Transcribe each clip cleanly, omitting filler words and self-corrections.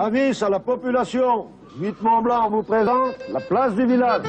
Avis à la population, 8 Mont-Blanc vous présente la place du village.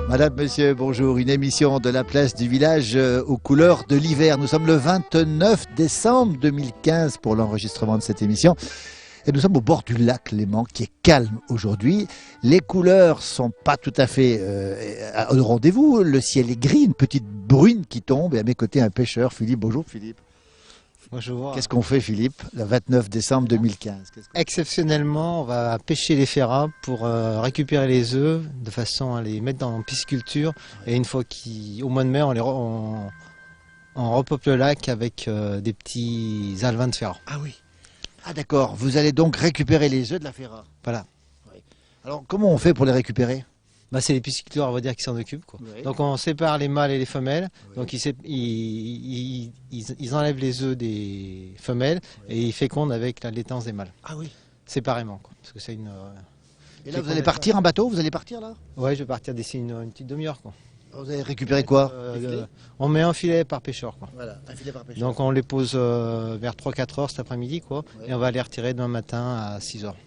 Madame, monsieur, bonjour. Une émission de la place du village aux couleurs de l'hiver. Nous sommes le 29 décembre 2015 pour l'enregistrement de cette émission. Et nous sommes au bord du lac Léman qui est calme aujourd'hui. Les couleurs sont pas tout à fait au rendez-vous. Le ciel est gris, une petite bruine qui tombe. Et à mes côtés, un pêcheur, Philippe. Bonjour Philippe. Bonjour. Qu'est-ce qu'on fait Philippe, le 29 décembre 2015? Exceptionnellement, on va pêcher les ferras pour récupérer les œufs de façon à les mettre dans pisciculture. Et une fois qu'au mois de mai, on repeuple le lac avec des petits alevins de ferra. Ah oui. Ah d'accord, vous allez donc récupérer les œufs de la ferra. Voilà. Oui. Alors comment on fait pour les récupérer? Bah, c'est les pisciculteurs, on va dire, qui s'en occupent, quoi. Oui. Donc on sépare les mâles et les femelles. Oui. Donc ils enlèvent les œufs des femelles et ils fécondent avec la laitance des mâles, Ah oui. séparément, quoi. Parce que c'est une. Et là vous allez partir en bateau? Vous allez partir là? Ouais, je vais partir d'ici une petite demi-heure, quoi. Vous allez récupérer quoi? On met un filet par pêcheur, quoi. Voilà, un filet par pêcheur. Donc on les pose vers 3-4 heures cet après-midi, quoi. Ouais. Et on va les retirer demain matin à 6 heures.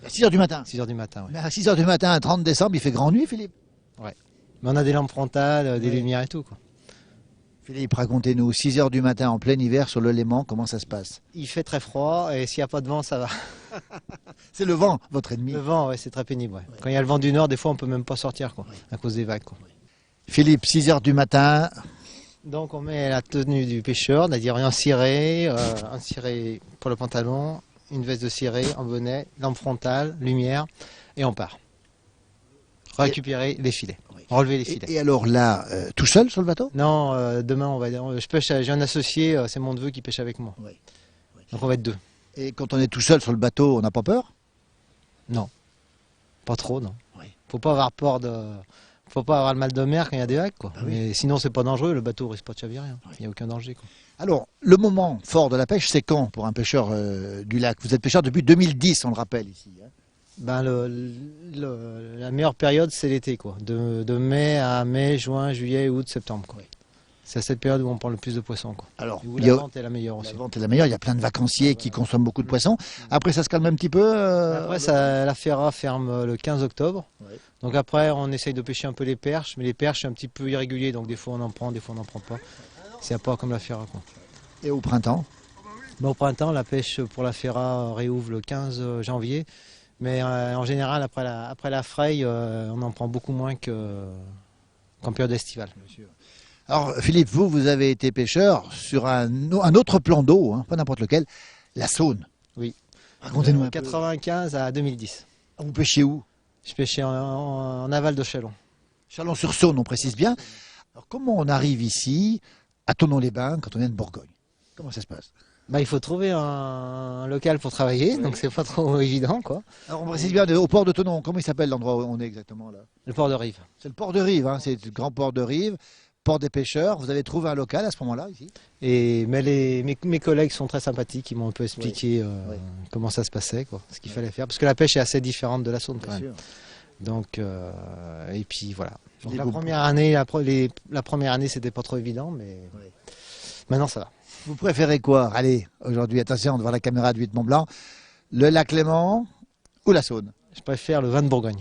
À 6h du matin. 6 heures du matin, ouais. Mais à 6h du matin, un 30 décembre, il fait grand nuit Philippe? Mais on a des lampes frontales, des Ouais. lumières et tout, quoi. Philippe, racontez-nous, 6h du matin en plein hiver sur le Léman, comment ça se passe? Il fait très froid et s'il n'y a pas de vent, ça va. C'est le vent, votre ennemi. Le vent, ouais, c'est très pénible, ouais. Quand il y a le vent du nord, des fois on peut même pas sortir, quoi, à cause des vagues, quoi. Philippe, 6h du matin, Donc on met la tenue du pêcheur, c'est-à-dire un ciré pour le pantalon, une veste de ciré, un bonnet, lampe frontale, lumière, et on part. Récupérer les filets, relever les filets. et alors là, tout seul sur le bateau? Non, demain je pêche, j'ai un associé, c'est mon neveu qui pêche avec moi. Oui. Donc on va être deux. Et quand on est tout seul sur le bateau, on n'a pas peur? Non, pas trop, non. Oui. Faut pas avoir faut pas avoir le mal de mer quand il y a des vagues, quoi. Ah oui. Mais sinon c'est pas dangereux, le bateau risque pas de chavirer, hein. Il n'y a aucun danger, quoi. Alors, le moment fort de la pêche, c'est quand pour un pêcheur du lac? Vous êtes pêcheur depuis 2010, on le rappelle ici. Hein. Ben la meilleure période c'est l'été, quoi. De mai à mai, juin, juillet, août, septembre, quoi. Oui. C'est à cette période où on prend le plus de poissons, quoi. Alors, Et où il y la a- vente est la meilleure aussi. la vente est la meilleure, il y a plein de vacanciers qui consomment beaucoup de poissons. Après, ça se calme un petit peu. Après, la Ferra ferme le 15 octobre. Ouais. Donc après, on essaye de pêcher un peu les perches, mais les perches, c'est un petit peu irrégulier, donc des fois on en prend, des fois on n'en prend pas. C'est pas comme la Ferra, quoi. Et au printemps? Bon, au printemps, la pêche pour la Ferra réouvre le 15 janvier, mais en général, après la fraye, on en prend beaucoup moins qu'en période estivale. Alors, Philippe, vous avez été pêcheur sur un autre plan d'eau, hein, pas n'importe lequel, la Saône. Oui. Racontez-nous un peu. 95 à 2010. Vous pêchiez où? Je pêchais en aval de Chalon. Chalon-sur-Saône, on précise bien. Alors, comment on arrive ici, à Thonon-les-Bains, quand on est de Bourgogne? Comment ça se passe? Bah, il faut trouver un local pour travailler, donc c'est pas trop évident, quoi. Alors, on précise bien au port de Thonon. Comment il s'appelle l'endroit où on est exactement là? Le port de Rive. C'est le port de Rive, hein, c'est le grand port de Rive, port des pêcheurs. Vous avez trouvé un local à ce moment-là ici? Mais mes collègues sont très sympathiques, ils m'ont un peu expliqué comment ça se passait, quoi, ce qu'il fallait faire. Parce que la pêche est assez différente de la Saône quand même. Donc, et puis voilà. Donc, la première année, c'était pas trop évident, mais maintenant ça va. Vous préférez quoi? Allez, aujourd'hui, attention, devant la caméra de 8 Mont-Blanc, le lac Léman ou la Saône? Je préfère le vin de Bourgogne.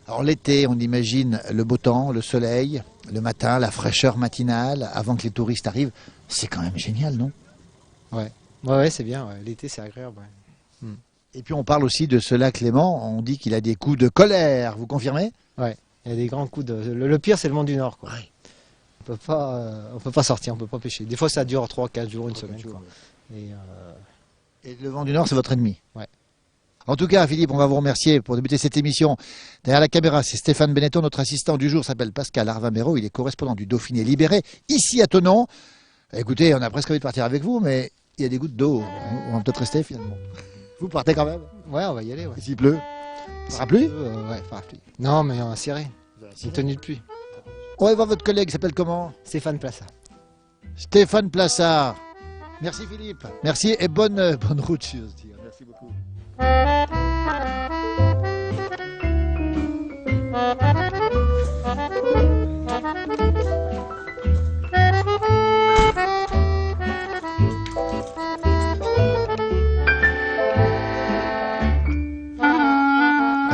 Alors l'été, on imagine le beau temps, le soleil, le matin, la fraîcheur matinale, avant que les touristes arrivent. C'est quand même génial, non? Ouais, c'est bien. Ouais. L'été, c'est agréable. Ouais. Et puis on parle aussi de ce lac Léman, on dit qu'il a des coups de colère, vous confirmez? Il y a des grands coups de... Le pire, c'est le vent du Nord, quoi. Ouais. On peut pas sortir, on peut pas pêcher. Des fois, ça dure 3-4 jours, une semaine, quoi. Et le vent du Nord, c'est votre ennemi? Ouais. En tout cas, Philippe, on va vous remercier pour débuter cette émission. Derrière la caméra, c'est Stéphane Benetton. Notre assistant du jour s'appelle Pascal Arvin-Béraud. Il est correspondant du Dauphiné Libéré, ici à Thonon. Écoutez, on a presque envie de partir avec vous, mais il y a des gouttes d'eau. On va peut-être rester finalement. Vous partez quand même? Ouais, on va y aller. Ouais. Et s'il pleut? Parapluie? Ouais, parapluie. Non, mais on va serrer. Une tenue de pluie. On va voir votre collègue, il s'appelle comment? Stéphane Plassa. Stéphane Plassard. Merci Philippe. Merci et bonne route, si j'ose dire. Merci beaucoup.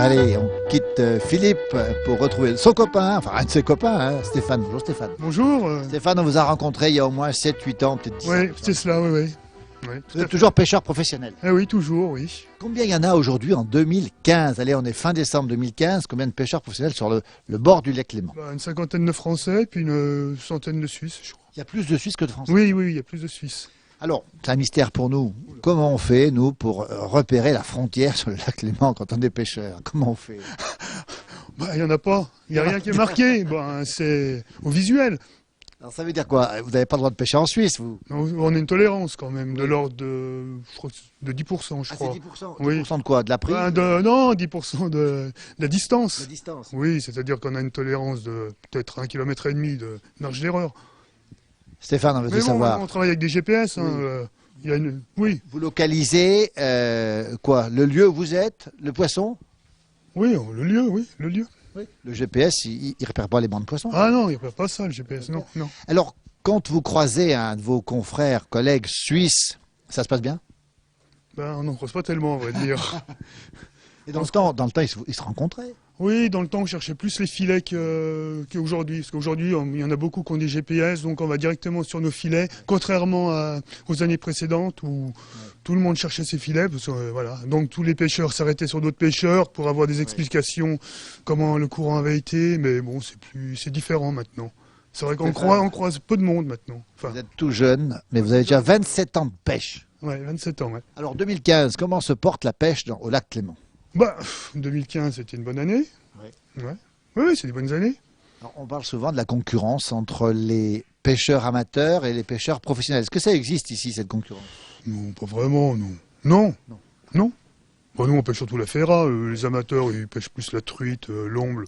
Allez, on quitte Philippe pour retrouver son copain, enfin un de ses copains, hein, Stéphane. Bonjour Stéphane. Bonjour. Stéphane, on vous a rencontré il y a au moins 7-8 ans, peut-être 10 ans. Oui, c'est cela, oui. Vous êtes toujours pêcheur professionnel. Ah oui, toujours, oui. Combien il y en a aujourd'hui en 2015? Allez, on est fin décembre 2015. Combien de pêcheurs professionnels sur le bord du lac Léman? Une cinquantaine de Français, puis une centaine de Suisses, je crois. Il y a plus de Suisses que de Français. Oui, il y a plus de Suisses. Alors, c'est un mystère pour nous. Comment on fait, nous, pour repérer la frontière sur le lac Léman quand on est pêcheur? Comment on fait? Il n'y en a pas. Il n'y a rien qui est marqué. C'est au visuel. Alors, ça veut dire quoi? Vous n'avez pas le droit de pêcher en Suisse, vous? On a une tolérance quand même, de l'ordre de, je crois, de 10%, je crois. C'est 10%? Oui. 10% de quoi? De la prise? Non, 10% de la distance. La distance. Oui, c'est-à-dire qu'on a une tolérance de peut-être 1,5 km de marge d'erreur. Stéphane, on veut Mais bon, savoir. on travaille avec des GPS. Il y a oui, Vous localisez quoi? Le lieu où vous êtes? Le poisson? oui, le lieu. Le GPS, il ne repère pas les bancs de poissons. Ah non, il n'y a pas ça, le GPS, non. Alors, quand vous croisez un de vos confrères, collègues suisses, ça se passe bien? On n'en croise pas tellement, on va dire. Et dans le temps, ils se rencontraient? Oui, dans le temps, on cherchait plus les filets qu'aujourd'hui. Parce qu'aujourd'hui, il y en a beaucoup qui ont des GPS, donc on va directement sur nos filets, contrairement aux années précédentes où tout le monde cherchait ses filets. Parce que, voilà. Donc tous les pêcheurs s'arrêtaient sur d'autres pêcheurs pour avoir des explications comment le courant avait été. Mais bon, c'est différent maintenant. C'est vrai qu'on croise peu de monde maintenant. Enfin, Vous êtes tout jeune, mais vous avez déjà 27 ans de pêche. ouais, 27 ans, ouais. Alors 2015, comment se porte la pêche au lac Léman? 2015, c'était une bonne année. Ouais. Ouais. Oui, c'est des bonnes années. Alors, on parle souvent de la concurrence entre les pêcheurs amateurs et les pêcheurs professionnels. Est-ce que ça existe ici, cette concurrence? Non, pas vraiment, non. Non. Nous, on pêche surtout la ferra. Les amateurs, ils pêchent plus la truite, l'omble,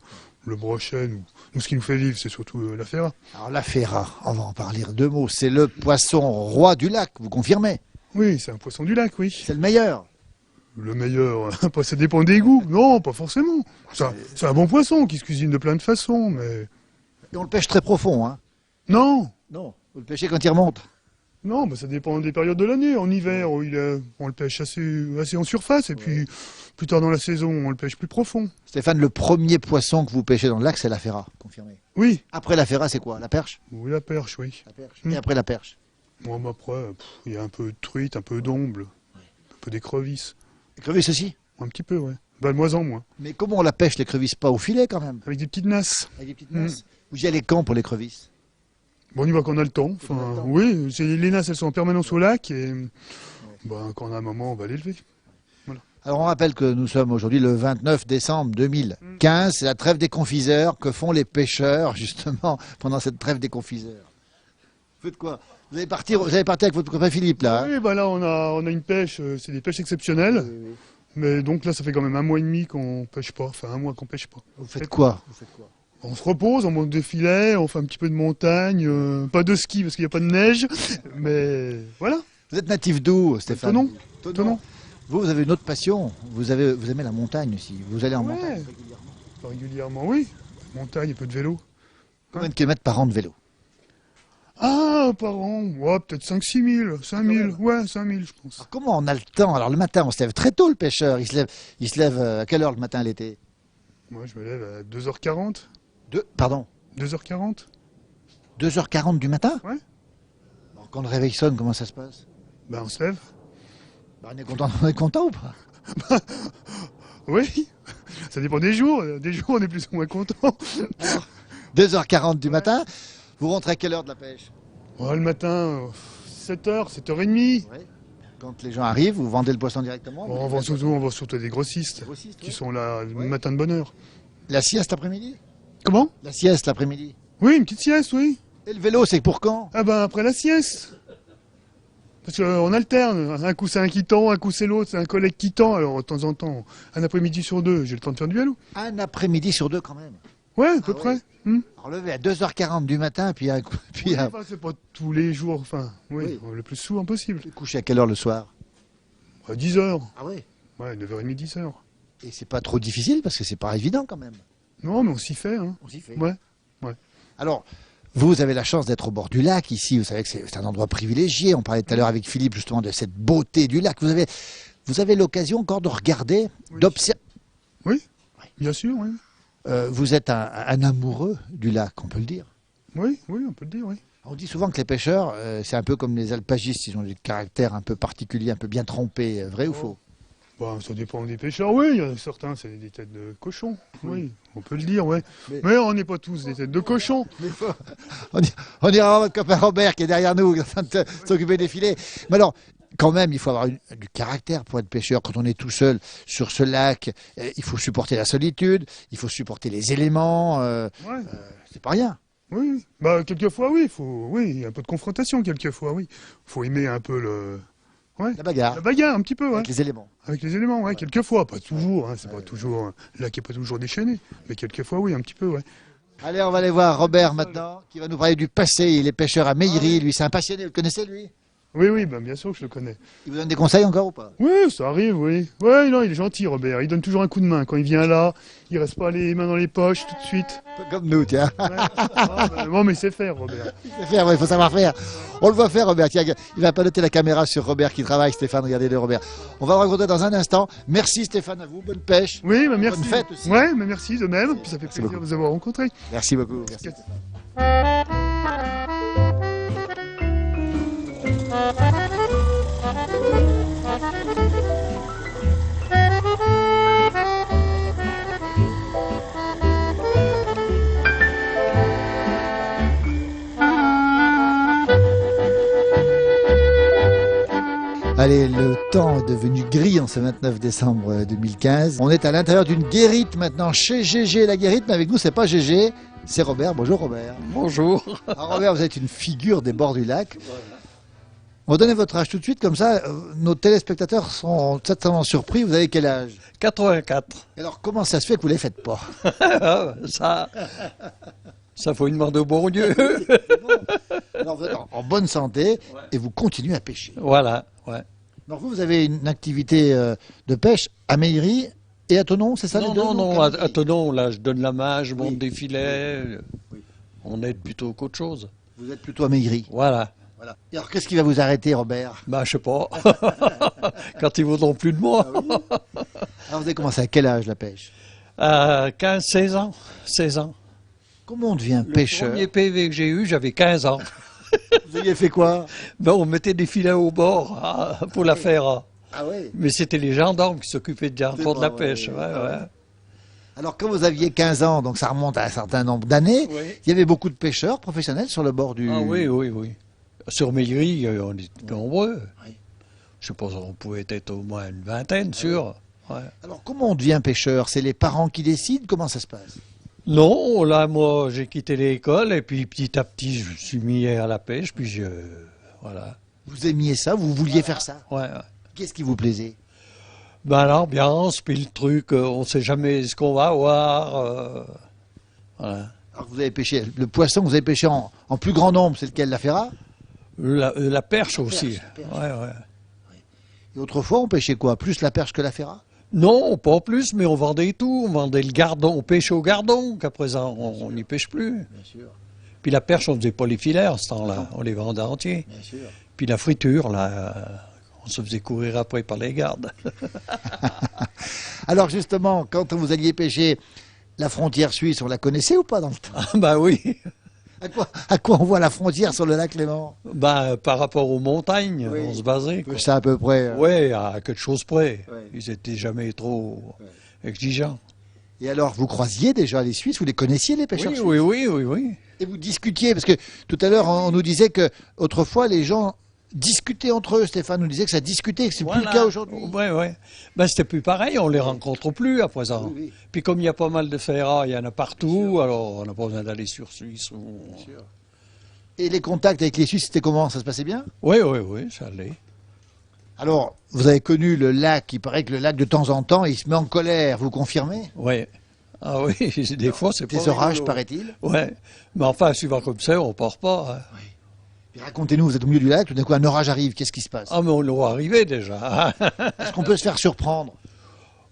le brochet. Nous, ce qui nous fait vivre, c'est surtout la ferra. Alors, la ferra, on va en parler deux mots. C'est le poisson roi du lac, vous confirmez? Oui, c'est un poisson du lac, oui. C'est le meilleur? Le meilleur, après, ça dépend des goûts. Non, pas forcément. C'est un bon poisson qui se cuisine de plein de façons, mais... Et on le pêche très profond, hein? Non, Non, vous le pêchez quand il remonte? non, ça dépend des périodes de l'année. En hiver, on le pêche assez en surface, et puis plus tard dans la saison, on le pêche plus profond. Stéphane, le premier poisson que vous pêchez dans le lac, c'est la ferra, confirmé. Oui. Après la ferra, c'est quoi? La perche? Oui, la perche, oui. La perche. Et après la perche? Bon, après, il y a un peu de truite, un peu d'omble, un peu d'écrevisses. L'écrevisse aussi? Un petit peu, ouais. De moins en moins. Mais comment on la pêche, l'écrevisse? Pas au filet, quand même? Avec des petites nasses. Avec des petites nasses? Vous y allez quand pour l'écrevisse? Bon, on y va quand on a le temps. Enfin, oui, les nasses, elles sont en permanence au lac, et quand on a un moment, on va l'élever. Voilà. Alors on rappelle que nous sommes aujourd'hui le 29 décembre 2015, c'est la trêve des confiseurs. Que font les pêcheurs justement pendant cette trêve des confiseurs? Vous faites quoi? Vous allez partir avec votre copain Philippe là, hein? Oui, là on a une pêche, c'est des pêches exceptionnelles. Oui. Mais donc là ça fait quand même 1 mois et demi qu'on pêche pas, enfin 1 mois qu'on pêche pas. Vous faites quoi? On se repose, on monte des filets, on fait un petit peu de montagne, pas de ski parce qu'il n'y a pas de neige, mais voilà. Vous êtes natif d'où, Stéphane? Thonon. Vous avez une autre passion, vous aimez la montagne aussi, vous allez en montagne régulièrement, oui. Montagne, un peu de vélo. Combien de kilomètres par an de vélo? Ah, par an, peut-être 5-6 000, 5 000, ouais, 5 000 je pense. Alors, comment on a le temps? Alors le matin, on se lève très tôt le pêcheur, il se lève à quelle heure le matin l'été? Moi je me lève à 2h40. Pardon? 2h40. 2h40 du matin? Ouais. Alors, quand le réveil sonne, comment ça se passe? On se lève. On est content ou pas? Oui, ça dépend des jours. Des jours, on est plus ou moins content. 2h40 du matin. Vous rentrez à quelle heure de la pêche? Le matin, 7h, 7h30. Ouais. Quand les gens arrivent, vous vendez le poisson directement? On vend surtout des grossistes qui sont là le matin de bonne heure. La sieste l'après-midi? Comment? La sieste l'après-midi? Oui, une petite sieste, oui. Et le vélo, c'est pour quand? Après la sieste. Parce qu'on alterne. Un coup c'est un qui tend, un coup c'est l'autre, c'est un collègue qui tend. Alors de temps en temps, un après-midi sur deux, j'ai le temps de faire du vélo. Un après-midi sur deux quand même. Ouais, à peu Ah près. oui. Alors levé à 2h40 du matin, puis un coup, puis Enfin, c'est pas tous les jours, enfin, oui, le plus souvent possible. coucher à quelle heure le soir? À 10h. Ah oui. Ouais, 9h30, 10h. Et c'est pas trop difficile parce que c'est pas évident quand même. Non, mais on s'y fait, hein. On s'y fait. Ouais. Alors, vous avez la chance d'être au bord du lac ici. Vous savez que c'est un endroit privilégié. On parlait tout à l'heure avec Philippe justement de cette beauté du lac. Vous avez l'occasion encore de regarder, Oui. d'observer. Oui, bien sûr, oui. Vous êtes un amoureux du lac, on peut le dire. Oui, on peut le dire, oui. On dit souvent que les pêcheurs, c'est un peu comme les alpagistes, ils ont des caractères un peu particuliers, un peu bien trempés. Vrai ou faux? Bon, ça dépend des pêcheurs, oui. Il y en a certains, c'est des têtes de cochon. Oui, on peut le dire, oui. Mais on n'est pas tous des têtes de cochon. On ira voir votre copain Robert qui est derrière nous, qui est en train de s'occuper des filets. Mais alors, quand même, il faut avoir du caractère pour être pêcheur. Quand on est tout seul sur ce lac, il faut supporter la solitude, il faut supporter les éléments. Ouais. C'est pas rien. Oui, bah quelquefois, oui. Il y a un peu de confrontation, quelquefois, oui. Faut aimer un peu La bagarre la bagarre, un petit peu, ouais. avec les éléments. Avec les éléments, ouais. Quelquefois, pas toujours, hein. C'est pas toujours, le lac est pas toujours déchaîné. Mais quelquefois, oui, un petit peu, ouais. Allez, on va aller voir Robert maintenant, qui va nous parler du passé. Il est pêcheur à Meillery, lui, c'est un passionné. Vous le connaissez, lui? Oui, ben, bien sûr que je le connais. Il vous donne des conseils encore ou pas? Oui, ça arrive, oui. Oui, non, il est gentil, Robert. Il donne toujours un coup de main. Quand il vient là, il reste pas les mains dans les poches tout de suite. Un peu comme nous, tiens. Ouais. Bon, mais c'est faire, Robert. C'est faire, il faut savoir faire. On le voit faire, Robert. Tiens, il va piloter la caméra sur Robert qui travaille. Stéphane, regardez-le, Robert. On va le rencontrer dans un instant. Merci, Stéphane, à vous. Bonne pêche. Oui, bah, merci. Bonne fête aussi. Ouais, mais merci de même. Puis ça fait plaisir beaucoup. de vous avoir rencontrés. Merci beaucoup. Merci. Allez, le temps est devenu gris en ce 29 décembre 2015. On est à l'intérieur d'une guérite maintenant chez GG la guérite, mais avec nous, c'est pas GG, c'est Robert. Bonjour Robert. Bonjour. Alors Robert, vous êtes une figure des bords du lac. On va donner votre âge tout de suite, comme ça, nos téléspectateurs sont certainement surpris. Vous avez quel âge? 84. Alors comment ça se fait que vous ne les faites pas? Ça faut une main de bon Dieu. Alors vous êtes en bonne santé et vous continuez à pêcher. Voilà, ouais. Alors vous avez une activité de pêche à Meillery et à Thonon, c'est ça? Non, les deux, non, donc, non, à à Meillery. Thonon, là, je donne la main, je monte Oui. des filets. Oui. On aide plutôt qu'autre chose. Vous êtes plutôt à Meillery. Voilà. Voilà. Et alors qu'est-ce qui va vous arrêter, Robert? Bah, je sais pas. Quand ils voudront plus de moi. Alors vous avez commencé à quel âge la pêche? À 15, 16 ans. 16 ans. Comment on devient Le pêcheur? premier PV que j'ai eu, j'avais 15 ans. Vous aviez fait quoi? Ben, on mettait des filets au bord pour la faire. Ah oui. Mais c'était les gendarmes qui s'occupaient de C'est de la pas pêche. vrai. Ouais, ouais. Alors quand vous aviez 15 ans, donc ça remonte à un certain nombre d'années, Oui. il y avait beaucoup de pêcheurs professionnels sur le bord du... Ah oui, oui, oui. Sur Meillery, on est nombreux. Oui. Je suppose qu'on pouvait être au moins une vingtaine, sûr. Ouais. Alors comment on devient pêcheur? C'est les parents qui décident? Comment ça se passe? Non, là, moi, j'ai quitté l'école et puis petit à petit, je me suis mis à la pêche, puis voilà. Vous aimiez ça? Vous vouliez faire ça? Ouais, ouais. Qu'est-ce qui vous plaisait? Ben, l'ambiance, puis le truc, on sait jamais ce qu'on va avoir. Voilà. Alors vous avez pêché, le poisson que vous avez pêché en plus grand nombre, c'est lequel? La ferra? La perche aussi. la perche. Ouais, ouais. Et autrefois, on pêchait quoi? Plus la perche que la ferra? Non, pas plus, mais on vendait tout. On vendait le gardon, on pêche au gardon, qu'à présent, on n'y pêche plus. Bien sûr, Puis la perche, on faisait pas les filets en ce temps-là, on les vendait entiers. bien sûr. Puis la friture, là, on se faisait courir après par les gardes. Alors justement, quand vous alliez pêcher, la frontière suisse, on la connaissait ou pas dans le temps? Ah, bah oui, À quoi on voit la frontière sur le lac Léman? bah, par rapport aux montagnes, Oui. on se basait. Quoi. C'est à peu près... Ouais, à quelque chose près. Ouais. Ils étaient jamais trop exigeants. Et alors, vous croisiez déjà les Suisses, vous les connaissiez les pêcheurs Oui, suisses? oui, oui, oui, oui. Et vous discutiez, parce que tout à l'heure, on nous disait que autrefois les gens discutaient entre eux. Stéphane nous disait que ça discutait, que c'est plus le cas aujourd'hui. Oui, oui. Ben, c'était plus pareil, on les rencontre plus à présent. Oui, oui. Puis comme il y a pas mal de ferras, il y en a partout, alors on n'a pas besoin d'aller sur Suisse. Bien sûr. Et les contacts avec les Suisses, c'était comment? Ça se passait bien? Oui, oui, oui, ça allait. Alors, vous avez connu le lac, il paraît que le lac, de temps en temps, il se met en colère, vous confirmez? Oui. Ah oui, des fois, c'est pas Des orages, rigolo. paraît-il. Ouais. Mais enfin, suivant comme ça, on part pas. Hein. Puis racontez-nous, vous êtes au milieu du lac, tout d'un coup un orage arrive, qu'est-ce qui se passe? Ah, mais on l'aura arrivé déjà. Est-ce qu'on peut se faire surprendre?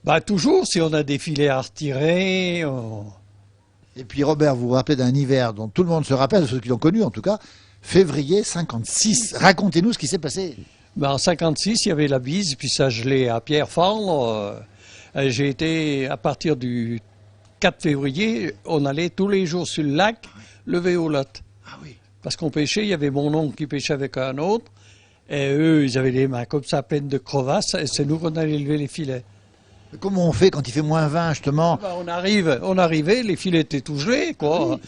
Bah, toujours, si on a des filets à retirer. Et puis Robert, vous vous rappelez d'un hiver dont tout le monde se rappelle, ceux qui l'ont connu en tout cas, février 56. Racontez-nous ce qui s'est passé. Ben, en 56, il y avait la bise, puis ça gelait à Pierrefonds. J'ai été, à partir du 4 février, on allait tous les jours sur le lac, lever aux lottes. Ah oui. Parce qu'on pêchait, il y avait mon oncle qui pêchait avec un autre, et eux, ils avaient les mains comme ça, pleines de crevasses, et c'est nous qu'on allait lever les filets. Mais comment on fait quand il fait moins 20 justement? Ben, on arrivait, les filets étaient tout gelés, quoi,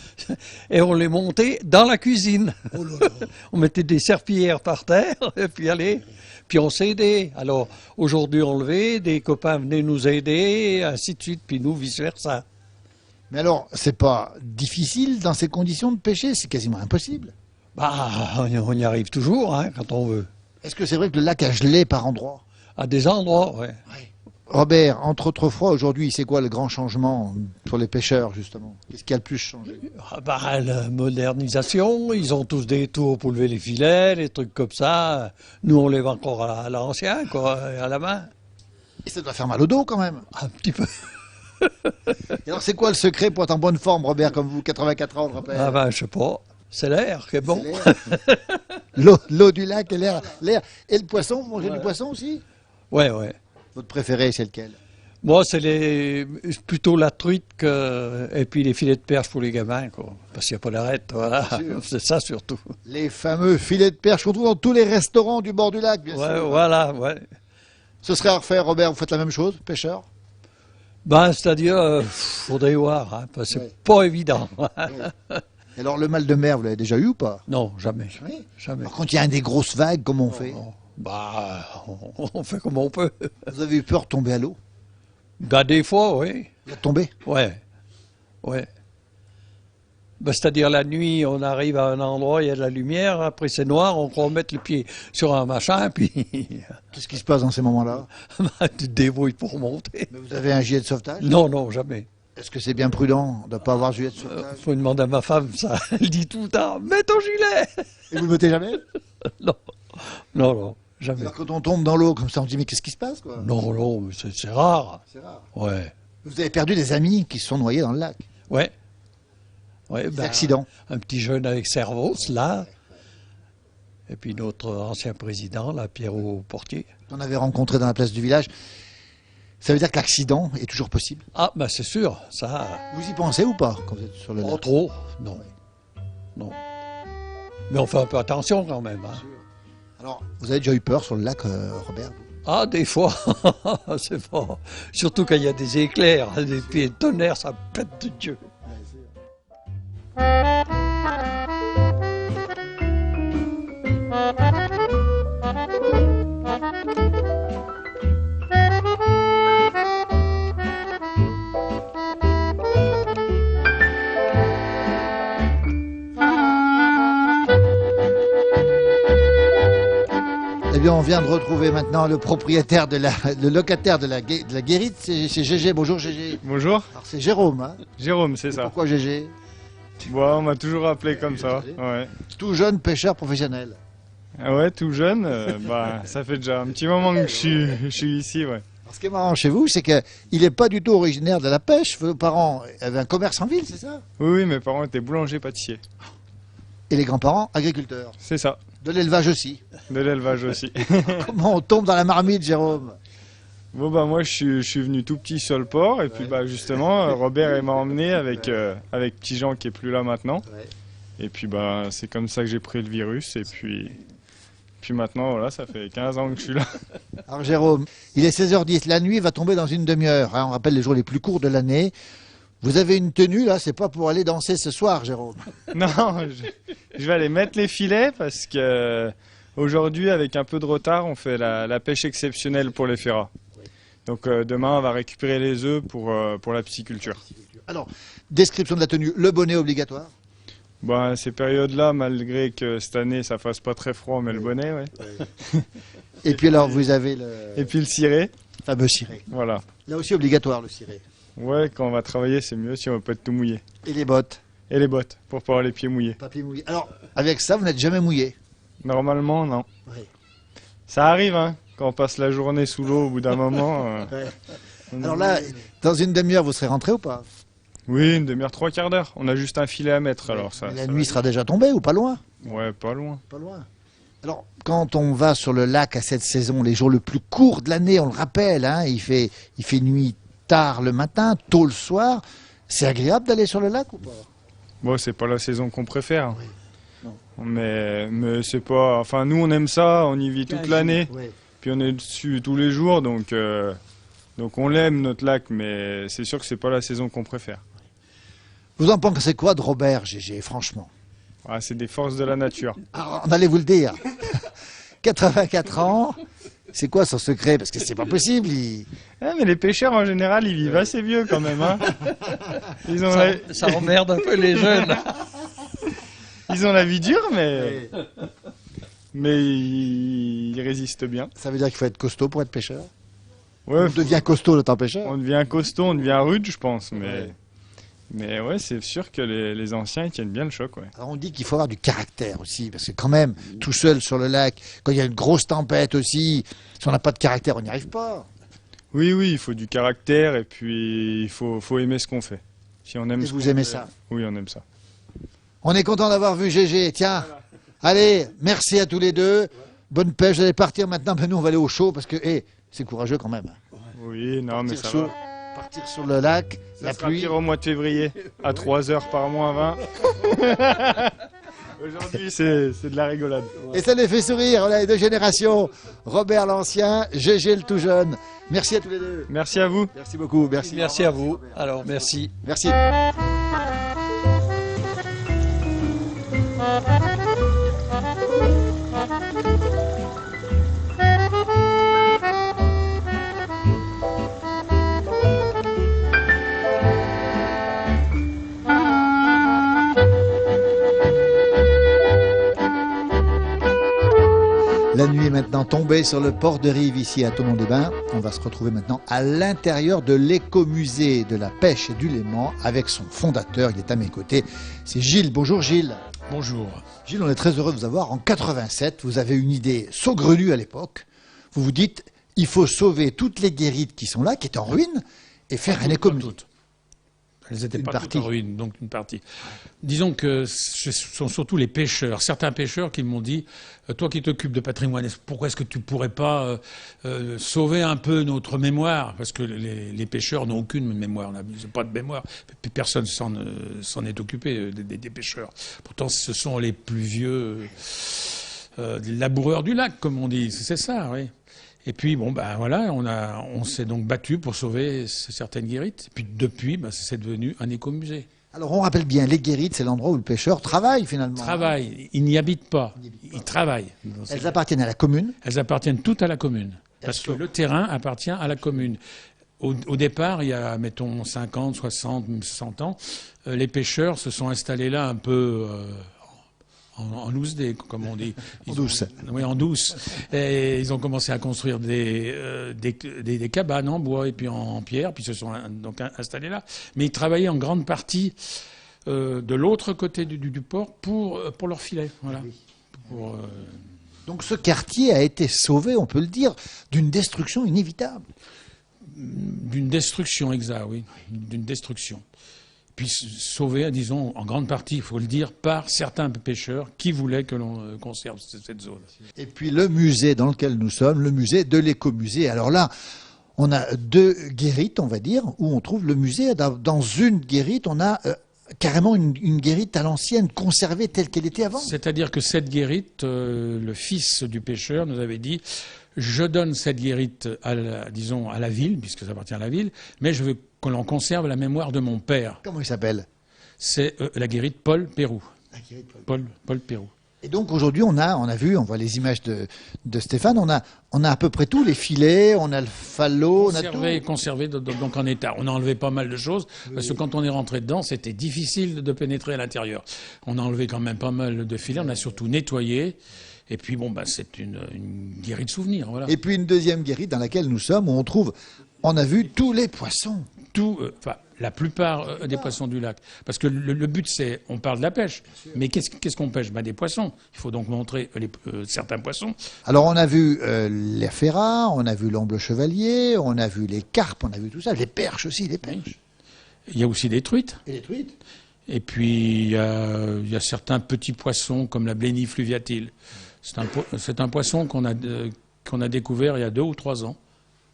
et on les montait dans la cuisine. Oh là là. On mettait des serpillères par terre, et puis allez, puis on s'aidait. Alors, aujourd'hui, on levait, des copains venaient nous aider, ainsi de suite, puis nous, vice-versa. Mais alors, c'est pas difficile dans ces conditions de pêcher, c'est quasiment impossible. Bah, on y arrive toujours, hein, quand on veut. Est-ce que c'est vrai que le lac a gelé par endroits? À des endroits, ouais. Robert, entre autrefois, aujourd'hui, c'est quoi le grand changement pour les pêcheurs justement? Qu'est-ce qui a le plus changé? Ah bah, la modernisation, ils ont tous des tours pour lever les filets, des trucs comme ça. Nous, on lève encore à l'ancien, quoi, à la main. Et ça doit faire mal au dos quand même. Un petit peu. Et alors, c'est quoi le secret pour être en bonne forme, Robert, comme vous, 84 ans, je rappelle? Ah ben, je sais pas. C'est l'air qui est bon. L'eau du lac et l'air. Et le poisson, vous mangez du poisson aussi? Ouais, ouais. Votre préféré, c'est lequel? Moi, c'est plutôt la truite et puis les filets de perche pour les gamins, quoi. Parce qu'il n'y a pas d'arrête, voilà. C'est ça surtout. Les fameux filets de perche qu'on trouve dans tous les restaurants du bord du lac, bien Ouais, sûr. voilà, ouais. Ce serait à refaire, Robert, vous faites la même chose, pêcheur? Ben, c'est-à-dire, faudrait voir, hein, parce que c'est pas évident. Et alors, le mal de mer, vous l'avez déjà eu ou pas? Non, jamais. Oui. Jamais. Alors, quand il y a des grosses vagues, comment on fait? Non. Bah, on fait comme on peut. Vous avez eu peur de tomber à l'eau? Ben, des fois, oui. Vous êtes tombé? Ouais. Ouais. Ben, c'est-à-dire, la nuit, on arrive à un endroit, il y a de la lumière, après c'est noir, on croit mettre le pied sur un machin, puis Qu'est-ce qui se passe dans ces moments-là? ben, tu te débrouilles pour monter. Mais vous avez un gilet de sauvetage? Non, non, jamais. Est-ce que c'est bien prudent de ne pas avoir gilet de sauvetage? Faut demander à ma femme, ça. Elle dit tout le temps, mets ton gilet. Et vous ne le mettez jamais? Non, non, non, jamais. Alors, quand on tombe dans l'eau comme ça, on se dit mais qu'est-ce qui se passe quoi? Non, non, mais c'est rare. C'est rare. Ouais. Vous avez perdu des amis qui se sont noyés dans le lac. Ouais. Ouais, Des ben, accidents. Un petit jeune avec Servos, là. Et puis notre ancien président, là, Pierrot Portier. On avait rencontré dans la place du village. Ça veut dire que l'accident est toujours possible. Ah, ben c'est sûr, ça. Vous y pensez ou pas quand vous êtes sur le Pas lac? trop, non. Non. Mais on fait un peu attention quand même. Hein. Alors, vous avez déjà eu peur sur le lac, Robert? Ah, des fois, c'est pas. Surtout quand il y a des éclairs, des pieds de tonnerre, ça pète de Dieu. Eh bien, on vient de retrouver maintenant le propriétaire le locataire de la guérite, c'est Gégé. Bonjour Gégé. Bonjour, Alors c'est Jérôme, hein? Jérôme, c'est ça. Pourquoi Gégé? Bon, on m'a toujours appelé comme ça. Ouais. Tout jeune pêcheur professionnel. Ah ouais, tout jeune, bah, ça fait déjà un petit moment que je suis ici, ouais. Alors, ce qui est marrant chez vous, c'est qu'il n'est pas du tout originaire de la pêche. Vos parents avaient un commerce en ville, c'est ça? Oui, oui, mes parents étaient boulangers-pâtissiers. Et les grands-parents, agriculteurs. C'est ça, De l'élevage aussi. de l'élevage aussi. Comment on tombe dans la marmite, Jérôme? Bon, bah, moi, je suis venu tout petit sur le port, et puis, bah, justement, Robert, il m'a emmené avec Petit Jean qui est plus là maintenant. Et puis, bah, c'est comme ça que j'ai pris le virus, et puis maintenant, voilà, ça fait 15 ans que je suis là. Alors Jérôme, il est 16h10, la nuit va tomber dans une demi-heure. Hein, on rappelle les jours les plus courts de l'année. Vous avez une tenue là, c'est pas pour aller danser ce soir, Jérôme. Non, je vais aller mettre les filets parce que aujourd'hui, avec un peu de retard, on fait la pêche exceptionnelle pour les ferras. Donc demain, on va récupérer les œufs pour la pisciculture. Alors, description de la tenue, le bonnet obligatoire. Bah, ces périodes-là, malgré que cette année ça fasse pas très froid, on met le bonnet, ouais. Et puis alors, vous avez Et puis le ciré, fameux ciré. voilà. Là aussi obligatoire, le ciré. Ouais, quand on va travailler, c'est mieux si on va pas être tout mouillé. Et les bottes, Et les bottes, pour pas avoir les pieds mouillés. papier mouillé. Alors, avec ça, vous n'êtes jamais mouillé. Normalement, non. Ouais. Ça arrive, hein, quand on passe la journée sous l'eau au bout d'un moment. Alors là, dans une demi-heure, vous serez rentré ou pas? Oui, une demi-heure, 3/4 d'heure. On a juste un filet à mettre, alors ça. La ça nuit va. sera déjà tombée ou pas loin? Ouais, pas loin. Pas loin. Alors, quand on va sur le lac à cette saison, les jours le plus courts de l'année, on le rappelle, hein, il fait nuit tard le matin, tôt le soir. C'est agréable d'aller sur le lac ou pas? Bon, c'est pas la saison qu'on préfère. Oui. Non. Mais c'est pas. Enfin, nous, on aime ça, on y vit toute l'année. Oui. Puis on est dessus tous les jours, donc on l'aime, notre lac, mais c'est sûr que c'est pas la saison qu'on préfère. Vous en pensez quoi de Robert, GG, franchement? Ah, c'est des forces de la nature. Alors, on allait vous le dire. 84 ans, c'est quoi son secret? Parce que c'est pas possible. Ah, mais les pêcheurs, en général, ils vivent assez vieux quand même. Hein. Ils, ont Ça emmerde un peu les jeunes. ils ont la vie dure, mais ils résistent bien. Ça veut dire qu'il faut être costaud pour être pêcheur? Ouais, On devient costaud le temps pêcheur? on devient costaud, on devient rude, je pense. Mais ouais, c'est sûr que les anciens, ils tiennent bien le choc. Ouais. Alors on dit qu'il faut avoir du caractère aussi, parce que quand même, tout seul sur le lac, quand il y a une grosse tempête aussi, si on n'a pas de caractère, on n'y arrive pas. Oui, il faut du caractère et puis il faut aimer ce qu'on fait. Si on aime Et ce vous qu'on aimez fait- ça? Oui, on aime ça. On est content d'avoir vu GG, tiens. Allez, merci à tous les deux. Bonne pêche, vous allez partir maintenant, mais nous on va aller au chaud, parce que c'est courageux quand même. Oui, non, mais Partir ça va. Partir sur le lac, Ça la sera pluie. pire au mois de février, à 3h par moins 20. Aujourd'hui, c'est de la rigolade. Et ça les fait sourire, on a les deux générations. Robert l'ancien, GG le tout jeune. Merci à tous les deux. Merci à vous. Merci beaucoup, merci. Merci à vous. Alors, merci. Merci. La nuit est maintenant tombée sur le port de Rive ici à Thonon-les-Bains. On va se retrouver maintenant à l'intérieur de l'écomusée de la pêche et du Léman avec son fondateur. Il est à mes côtés. C'est Gilles. Bonjour Gilles. Bonjour. Gilles, on est très heureux de vous avoir. En 87, vous avez une idée saugrenue à l'époque. Vous vous dites, il faut sauver toutes les guérites qui sont là, qui étaient en ruine, et faire un écomusée. Toutes. Elles n'étaient Une pas partie. toutes en ruine, donc une partie. Disons que ce sont surtout les pêcheurs, certains pêcheurs qui m'ont dit, toi qui t'occupes de patrimoine, pourquoi est-ce que tu pourrais pas sauver un peu notre mémoire? Parce que les pêcheurs n'ont aucune mémoire, ils n'ont pas de mémoire. Puis personne s'en est occupé des pêcheurs. Pourtant, ce sont les plus vieux laboureurs du lac, comme on dit. C'est ça, oui. Et puis, bon, ben voilà, on s'est donc battu pour sauver certaines guérites. Et puis depuis, ben, c'est devenu un écomusée. Alors on rappelle bien, les guérites, c'est l'endroit où le pêcheur travaille finalement. Travail, ils n'y habitent pas, ils travaillent. Elles appartiennent à la commune. Elles appartiennent toutes à la commune. Parce que le terrain appartient à la commune. Au départ, il y a, mettons, 50, 60, 100 ans, les pêcheurs se sont installés là un peu en loose day, comme on dit. En douce. Oui, en douce. Et ils ont commencé à construire des cabanes en bois et puis en pierre, puis se sont donc installés là. Mais ils travaillaient en grande partie de l'autre côté du port pour leur filet. Voilà. Donc ce quartier a été sauvé, on peut le dire, d'une destruction inévitable. D'une destruction, exact, oui. D'une destruction. Puis sauvé, disons, en grande partie, il faut le dire, par certains pêcheurs qui voulaient que l'on conserve cette zone. Et puis le musée dans lequel nous sommes, le musée de l'écomusée. Alors là, on a deux guérites, on va dire, où on trouve le musée. Dans une guérite, on a carrément une guérite à l'ancienne, conservée telle qu'elle était avant. C'est-à-dire que cette guérite, le fils du pêcheur nous avait dit, je donne cette guérite à la ville, puisque ça appartient à la ville, mais je veux qu'on en conserve la mémoire de mon père. Comment il s'appelle? C'est la guérite Paul Pérou. La guérite. Paul Pérou. Et donc aujourd'hui, on voit les images de Stéphane, on a à peu près tout, les filets, on a le falot, on a tout. Conservé donc en état. On a enlevé pas mal de choses, parce que quand on est rentré dedans, c'était difficile de pénétrer à l'intérieur. On a enlevé quand même pas mal de filets, on a surtout nettoyé. Et puis bon, c'est une guérite de souvenirs, voilà. Et puis une deuxième guérite dans laquelle nous sommes, où on a vu tous les poissons. La plupart des poissons du lac. Parce que le but, c'est, on parle de la pêche, mais qu'est-ce qu'on pêche? Des poissons. Il faut donc montrer certains poissons. Alors on a vu les ferrats, on a vu l'omble chevalier, on a vu les carpes, on a vu tout ça, les perches aussi, les perches. Oui. Il y a aussi des truites. Et les truites. Et puis il y a certains petits poissons comme la blénie fluviatile. C'est un poisson qu'on a découvert il y a 2 ou 3 ans,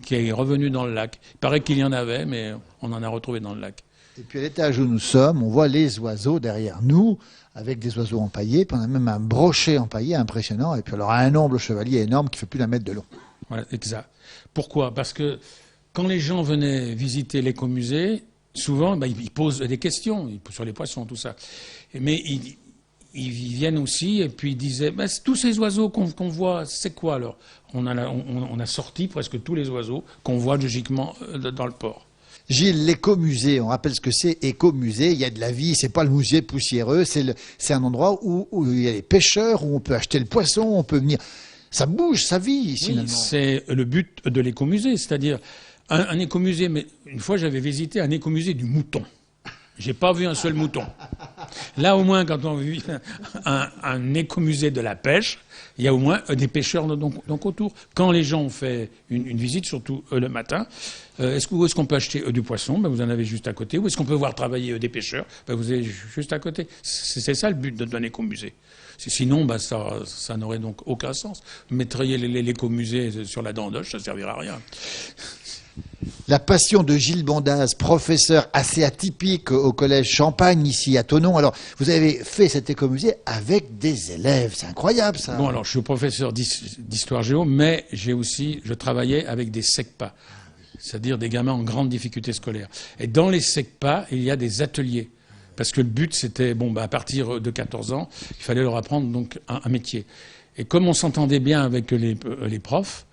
qui est revenu dans le lac. Il paraît qu'il y en avait, mais on en a retrouvé dans le lac. Et puis à l'étage où nous sommes, on voit les oiseaux derrière nous, avec des oiseaux empaillés, puis on a même un brochet empaillé impressionnant, et puis alors un omble chevalier énorme qui fait plus d'1 mètre de long. Voilà, exact. Pourquoi? Parce que quand les gens venaient visiter l'écomusée, souvent, ils posent des questions sur les poissons, tout ça. Mais ils viennent aussi et puis ils disaient tous ces oiseaux qu'on voit, c'est quoi alors? On a sorti presque tous les oiseaux qu'on voit logiquement dans le port. Gilles, l'écomusée, on rappelle ce que c'est, écomusée, il y a de la vie, c'est pas le musée poussiéreux, c'est un endroit où il y a les pêcheurs, où on peut acheter le poisson, on peut venir. Ça bouge, ça vit, finalement. Oui, c'est le but de l'écomusée, c'est-à-dire un écomusée, mais une fois j'avais visité un écomusée du mouton. J'ai pas vu un seul mouton. Là, au moins, quand on vit un écomusée de la pêche, il y a au moins des pêcheurs donc autour. Quand les gens ont fait une visite, surtout le matin, où est-ce qu'on peut acheter du poisson? Vous en avez juste à côté. Où est-ce qu'on peut voir travailler des pêcheurs? Vous avez juste à côté. C'est ça le but d'un écomusée. Sinon, ça n'aurait donc aucun sens. Vous mettriez l'écomusée sur la Dandoche, ça ne servira à rien. La passion de Gilles Bondaz, professeur assez atypique au collège Champagne, ici à Thonon. Alors, vous avez fait cet écomusée avec des élèves, c'est incroyable ça. Bon, alors je suis professeur d'histoire géo, mais je travaillais avec des SECPA, c'est-à-dire des gamins en grande difficulté scolaire. Et dans les SECPA, il y a des ateliers. Parce que le but, c'était, à partir de 14 ans, il fallait leur apprendre donc un métier. Et comme on s'entendait bien avec les profs,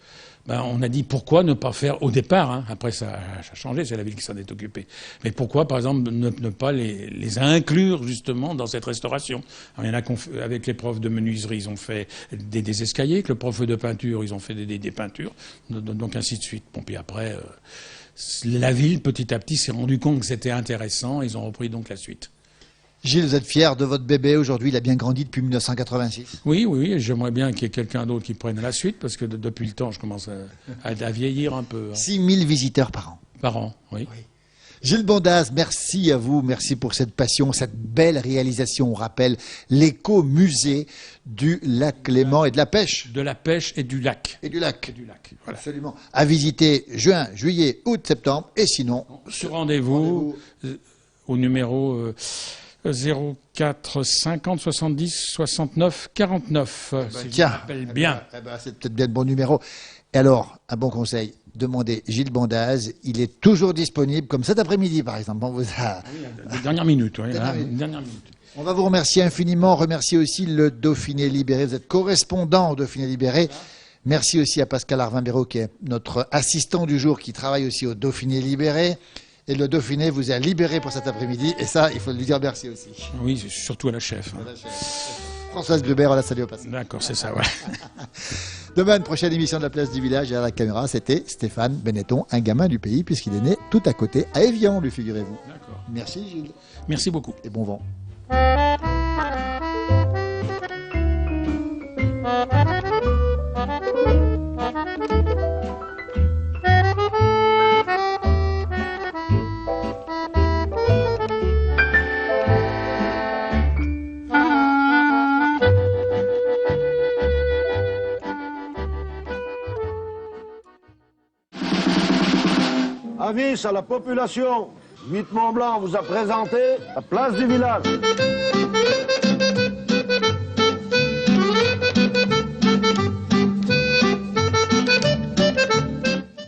on a dit pourquoi ne pas faire au départ, après ça a changé, c'est la ville qui s'en est occupée, mais pourquoi par exemple ne pas les inclure justement dans cette restauration. Alors, il y en a avec les profs de menuiserie, ils ont fait des escaliers, avec le prof de peinture, ils ont fait des peintures, donc ainsi de suite. Bon, puis après, la ville petit à petit s'est rendu compte que c'était intéressant, ils ont repris donc la suite. Gilles, vous êtes fier de votre bébé aujourd'hui, il a bien grandi depuis 1986. Oui, j'aimerais bien qu'il y ait quelqu'un d'autre qui prenne la suite, parce que depuis le temps, je commence à vieillir un peu. 6000 visiteurs par an. Par an, oui. Gilles Bondaz, merci à vous, merci pour cette passion, cette belle réalisation. On rappelle l'écomusée du lac Léman et de la pêche. De la pêche et du lac. Et du lac. Voilà. Absolument. À visiter juin, juillet, août, septembre, et sinon... Sur rendez-vous au numéro... 04 50 70 69 49. Tiens, rappelle bien. C'est peut-être bien le bon numéro. Et alors, un bon conseil, demandez Gilles Bondaz. Il est toujours disponible, comme cet après-midi par exemple. On vous a... Dernière minute, oui. Dernière minute. On va vous remercier infiniment. Remercier aussi le Dauphiné Libéré. Vous êtes correspondant au Dauphiné Libéré. Merci aussi à Pascal Arvin-Béraud, qui est notre assistant du jour, qui travaille aussi au Dauphiné Libéré. Et le Dauphiné vous a libéré pour cet après-midi. Et ça, il faut lui dire merci aussi. Oui, surtout à la chef. Françoise Gruber, on la salue au passage. D'accord, c'est ça, ouais. Demain, une prochaine émission de la place du village. Et à la caméra, c'était Stéphane Benetton, un gamin du pays, puisqu'il est né tout à côté, à Évian, lui figurez-vous. D'accord. Merci Gilles. Merci beaucoup. Et bon vent. Avis à la population, Huit Mont Blanc vous a présenté la place du village.